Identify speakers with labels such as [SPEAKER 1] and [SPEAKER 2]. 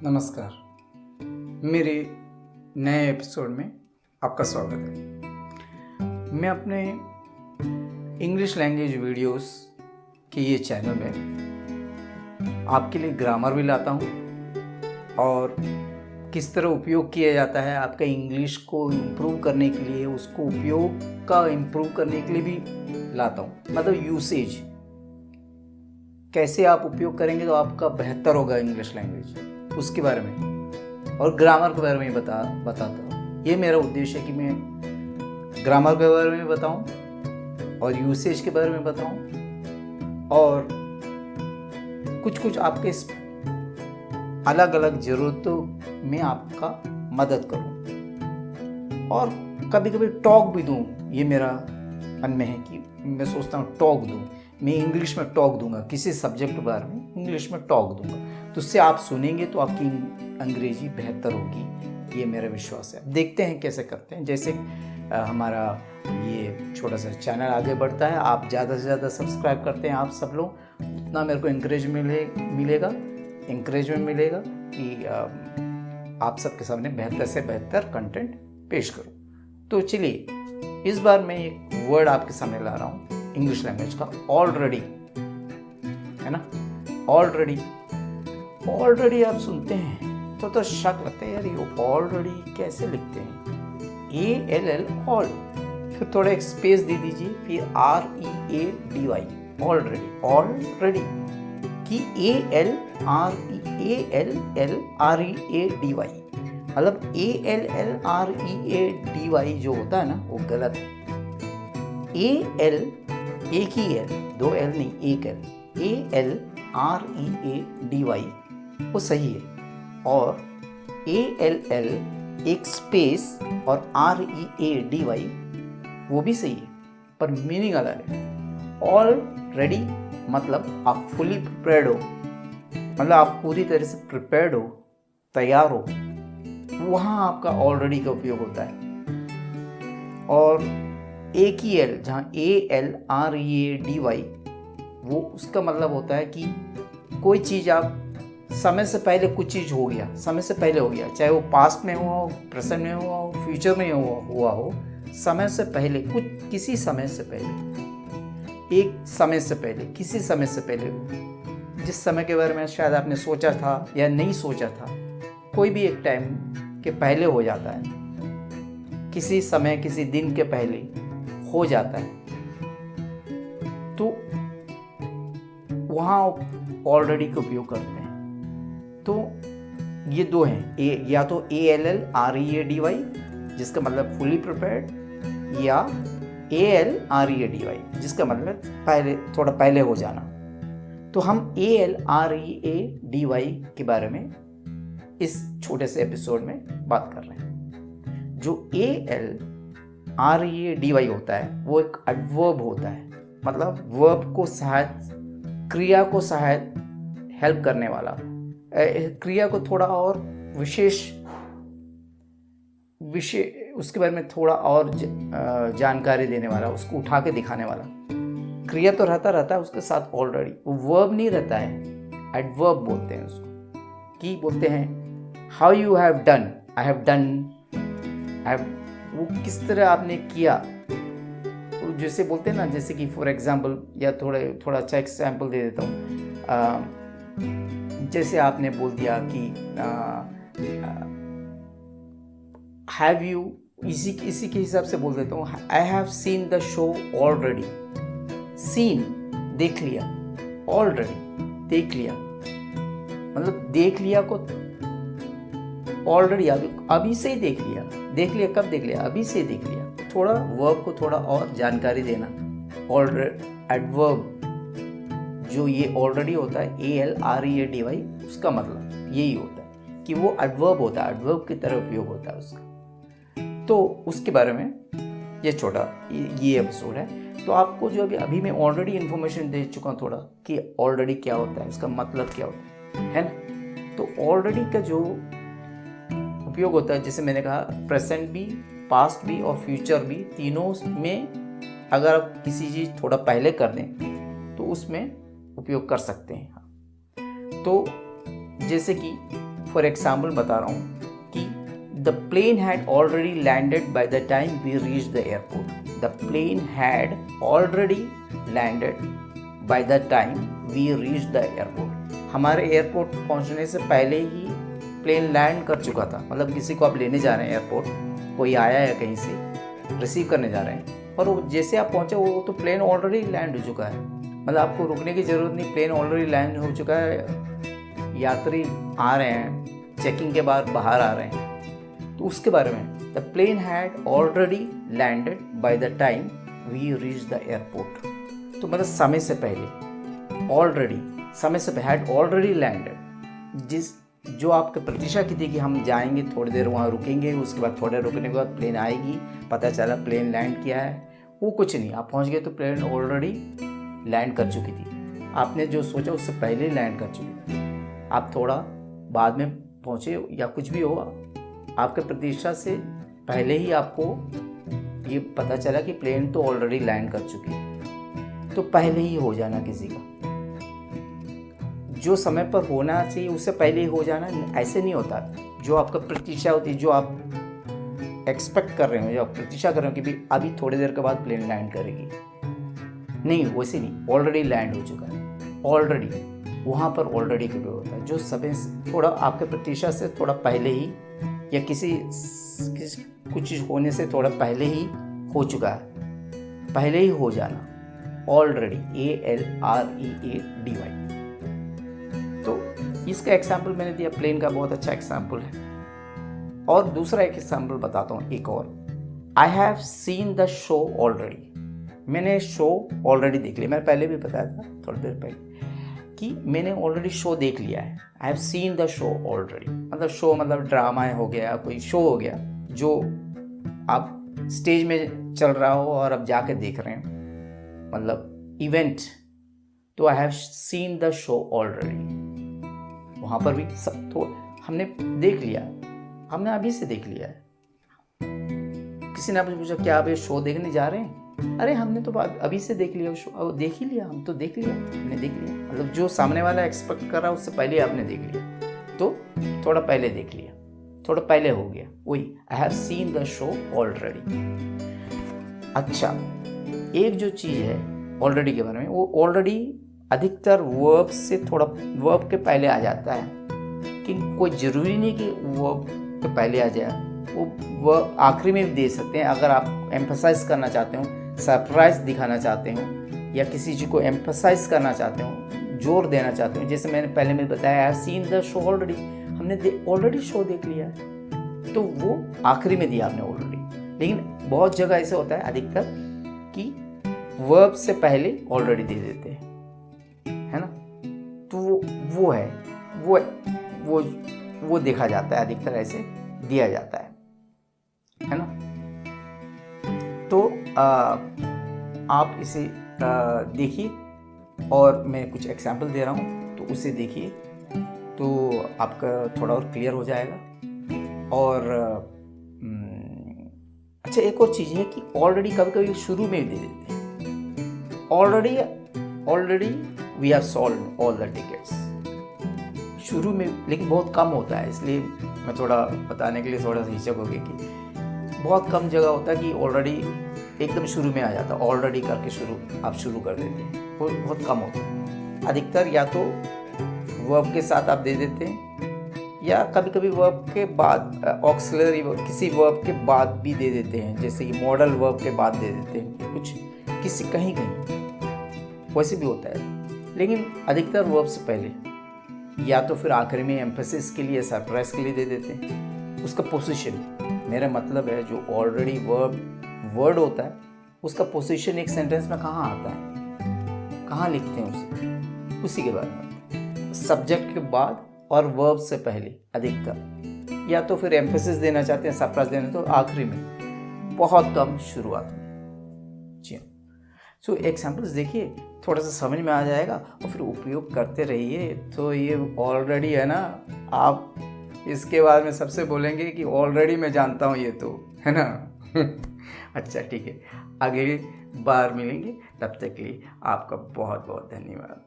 [SPEAKER 1] नमस्कार। मेरे नए एपिसोड में आपका स्वागत है। मैं अपने इंग्लिश लैंग्वेज वीडियोस के ये चैनल में आपके लिए ग्रामर भी लाता हूँ और किस तरह उपयोग किया जाता है आपका इंग्लिश को इम्प्रूव करने के लिए, उसको उपयोग का इम्प्रूव करने के लिए भी लाता हूँ। मतलब यूसेज कैसे आप उपयोग करेंगे तो आपका बेहतर होगा इंग्लिश लैंग्वेज, उसके बारे में और ग्रामर के बारे में बताता हूँ। ये मेरा उद्देश्य है कि मैं ग्रामर के बारे में बताऊँ और यूसेज के बारे में बताऊँ और कुछ आपके अलग अलग ज़रूरतों में आपका मदद करूँ और कभी कभी टॉक भी दूँ। ये मेरा मन में है कि मैं सोचता हूँ टॉक दूँ, मैं इंग्लिश में टॉक दूंगा, किसी सब्जेक्ट के बारे में इंग्लिश में टॉक दूंगा, तो उससे आप सुनेंगे तो आपकी अंग्रेजी बेहतर होगी, ये मेरा विश्वास है। अब देखते हैं कैसे करते हैं। जैसे हमारा ये छोटा सा चैनल आगे बढ़ता है, आप ज़्यादा से ज़्यादा सब्सक्राइब करते हैं आप सब लोग, उतना मेरे को इंकरेजमेंट मिलेगा कि आप सबके सामने बेहतर से बेहतर कंटेंट पेश करूँ। तो चलिए, इस बार मैं एक वर्ड आपके सामने ला रहा हूँ इंग्लिश लैंग्वेज का, ऑलरेडी, है ना। ऑलरेडी आप सुनते हैं तो शक लगता है, यार ये ऑलरेडी कैसे लिखते हैं, ALL ऑल, फिर थोड़ा एक स्पेस दे दीजिए, फिर READY, ऑलरेडी कि ALLREADY, मतलब ALLREADY जो होता है ना वो गलत है। AL एक ही L, दो L नहीं, एक L, ALREADY वो सही है, और ALL एक स्पेस और READY वो भी सही है, पर मीनिंग अलग है। ऑलरेडी मतलब आप फुली प्रिपेयर्ड हो, मतलब आप पूरी तरह से प्रिपेयर्ड हो, तैयार हो, वहाँ आपका ऑलरेडी का उपयोग होता है। और एक ही L जहाँ ALREADY वो उसका मतलब होता है कि कोई चीज़ आप समय से पहले, कुछ चीज़ हो गया, समय से पहले हो गया, चाहे वो पास्ट में हुआ हो, प्रेजेंट में हुआ हो, फ्यूचर में हुआ हो, समय से पहले, किसी समय से पहले, एक समय से पहले, किसी समय से पहले, जिस समय के बारे में शायद आपने सोचा था या नहीं सोचा था, कोई भी एक टाइम के पहले हो जाता है, किसी समय, किसी दिन के पहले हो जाता है, तो वहाँ ऑलरेडी का उपयोग करते हैं। तो ये दो हैं, या तो ALLREADY जिसका मतलब फुली प्रिपेयर्ड, या ALREADY जिसका मतलब थोड़ा पहले हो जाना। तो हम ALREADY के बारे में इस छोटे से एपिसोड में बात कर रहे हैं। जो ALREADY होता है वो एक एडवर्ब होता है, मतलब वर्ब को क्रिया को हेल्प करने वाला, क्रिया को थोड़ा और विशेष उसके बारे में थोड़ा और जानकारी देने वाला, उसको उठा के दिखाने वाला। क्रिया तो रहता है उसके साथ ऑलरेडी, वो वर्ब नहीं रहता है, एडवर्ब बोलते हैं उसको। कि बोलते हैं how you have done, I have done, वो किस तरह आपने किया, जैसे बोलते हैं ना, जैसे कि फॉर एग्जाम्पल, या थोड़ा अच्छा एग्जाम्पल दे देता हूँ। जैसे आपने बोल दिया कि हैव यू, इसी के हिसाब से बोल देता हूँ, I have seen the show already. Seen देख लिया, ऑलरेडी देख लिया, मतलब देख लिया को ऑलरेडी अभी से ही देख लिया कब देख लिया, अभी से देख लिया। थोड़ा वर्ब को थोड़ा और जानकारी देना, एडवर्ब जो ये ऑलरेडी होता है ALREADY, उसका मतलब यही होता है कि वो एडवर्ब होता है, एडवर्ब की तरह उपयोग होता है उसका। तो उसके बारे में ये छोटा ये एपिसोड है। तो आपको जो अभी मैं ऑलरेडी इन्फॉर्मेशन दे चुका हूँ थोड़ा, कि ऑलरेडी क्या होता है, इसका मतलब क्या होता है ना। तो ऑलरेडी का जो उपयोग होता है, जैसे मैंने कहा, प्रेजेंट भी, पास्ट भी और फ्यूचर भी, तीनों में अगर आप किसी चीज़ थोड़ा पहले कर दें तो उसमें उपयोग कर सकते हैं। तो जैसे कि फॉर एग्जाम्पल बता रहा हूँ कि the plane had already landed by the time we reach the airport. The plane had already landed by the time we reach the airport. हमारे एयरपोर्ट पहुँचने से पहले ही प्लेन लैंड कर चुका था। मतलब किसी को आप लेने जा रहे हैं एयरपोर्ट, कोई आया है कहीं से, रिसीव करने जा रहे हैं, और वो जैसे आप पहुँचे वो तो प्लेन ऑलरेडी लैंड हो चुका है। मतलब आपको रुकने की ज़रूरत नहीं, प्लेन ऑलरेडी लैंड हो चुका है। यात्री आ रहे हैं, चेकिंग के बाद बाहर आ रहे हैं, तो उसके बारे में the plane had already landed by the time we reach the airport. तो मतलब समय से पहले, ऑलरेडी, समय से पहले, हैड ऑलरेडी लैंडेड, जो आपकी प्रतीक्षा की थी कि हम जाएंगे, थोड़ी देर वहाँ रुकेंगे, उसके बाद थोड़े रुकने के बाद प्लेन आएगी, पता चला प्लेन लैंड किया है, वो कुछ नहीं, आप पहुँच गए तो प्लेन ऑलरेडी लैंड कर चुकी थी। आपने जो सोचा उससे पहले ही लैंड कर चुकी थी। आप थोड़ा बाद में पहुँचे या कुछ भी हुआ, आपके प्रतीक्षा से पहले ही आपको ये पता चला कि प्लेन तो ऑलरेडी लैंड कर चुकी है। तो पहले ही हो जाना किसी का, जो समय पर होना चाहिए उससे पहले ही हो जाना, ऐसे नहीं होता। जो आपका प्रतीक्षा होती है, जो आप एक्सपेक्ट कर रहे हो, जो आप प्रतीक्षा कर रहे हो कि भाई अभी थोड़ी देर के बाद प्लेन लैंड करेगी, नहीं, वैसे नहीं, ऑलरेडी लैंड हो चुका है। ऑलरेडी, वहाँ पर ऑलरेडी का उपयोग होता है। जो समय थोड़ा आपके प्रतीक्षा से थोड़ा पहले ही, या किसी कुछ चीज़ होने से थोड़ा पहले ही हो चुका है, पहले ही हो जाना, ऑलरेडी, ALREADY। तो इसका एग्जाम्पल मैंने दिया, प्लेन का बहुत अच्छा एग्जाम्पल है। और दूसरा एक एग्जाम्पल बताता हूँ, एक और, आई have seen the show already. मैंने शो ऑलरेडी देख लिया। मैंने पहले भी बताया था थोड़ी देर पहले कि मैंने ऑलरेडी शो देख लिया है। आई have seen the show already, मतलब शो मतलब ड्रामा हो गया, कोई शो हो गया जो आप स्टेज में चल रहा हो और अब जाके देख रहे हैं, मतलब इवेंट। तो आई have seen the show already, वहाँ पर भी सब तो हमने देख लिया, हमने अभी से देख लिया है। किसी ने आपसे पूछा क्या आप ये शो देखने जा रहे हैं? अरे हमने तो अभी से देख लिया शो, देख ही लिया, हम तो देख लिया, हमने देख लिया। मतलब जो सामने वाला एक्सपेक्ट कर रहा है उससे पहले आपने देख लिया, तो थोड़ा पहले देख लिया, थोड़ा पहले हो गया, वही आई have seen the show already. अच्छा, एक जो चीज़ है ऑलरेडी के बारे में, वो ऑलरेडी अधिकतर वर्ब से थोड़ा, वर्ब के पहले आ जाता है, कि कोई ज़रूरी नहीं कि वर्ब के पहले आ जाए, वो आखिरी में भी दे सकते हैं। अगर आप एम्फसाइज करना चाहते हो, सरप्राइज दिखाना चाहते हो, या किसी चीज़ को एम्फसाइज करना चाहते हो, जोर देना चाहते हो, जैसे मैंने पहले में बताया, आई have seen the show already, हमने ऑलरेडी शो देख लिया है, तो वो आखिरी में दिया आपने ऑलरेडी। लेकिन बहुत जगह ऐसे होता है अधिकतर कि वर्ब से पहले ऑलरेडी दे देते हैं, है ना। तो वो है, वो देखा जाता है, अधिकतर ऐसे दिया जाता है ना। तो आप इसे देखिए, और मैं कुछ एग्जाम्पल दे रहा हूँ, तो उसे देखिए, तो आपका थोड़ा और क्लियर हो जाएगा। और अच्छा, एक और चीज़ है कि ऑलरेडी कभी कभी शुरू में भी दे देते हैं, already we have solved all the tickets, शुरू में, लेकिन बहुत कम होता है, इसलिए मैं थोड़ा बताने के लिए थोड़ा सा हिचक हो गई कि बहुत कम जगह होता है कि ऑलरेडी एकदम शुरू में आ जाता है, ऑलरेडी करके आप शुरू कर देते हैं, वो बहुत कम होता है। अधिकतर या तो वर्ब के साथ आप दे देते हैं, या कभी कभी वर्ब के बाद ऑक्सिलरी किसी वर्ब के बाद भी दे देते हैं, जैसे कि मॉडल वर्ब के बाद दे देते हैं, कुछ किसी कहीं वैसे भी होता है। लेकिन अधिकतर वर्ब से पहले, या तो फिर आखिरी में एम्फेसिस के लिए, सरप्राइज के लिए दे देते हैं। उसका पोजीशन, मेरा मतलब है जो ऑलरेडी वर्ड होता है, उसका पोजीशन एक सेंटेंस में कहाँ आता है, कहाँ लिखते हैं उसे, उसी के बारे में, सब्जेक्ट के बाद और वर्ब से पहले अधिकतर, या तो फिर एम्फेसिस देना चाहते हैं, सरप्राइज देना, तो आखिरी में, बहुत कम शुरुआत में। जी, सो एग्जाम्पल्स देखिए, थोड़ा सा समझ में आ जाएगा, और फिर उपयोग करते रहिए। तो ये ऑलरेडी है ना, आप इसके बाद में सबसे बोलेंगे कि ऑलरेडी मैं जानता हूँ ये, तो है ना। अच्छा, ठीक है, अगली बार मिलेंगे, तब तक के लिए आपका बहुत बहुत धन्यवाद।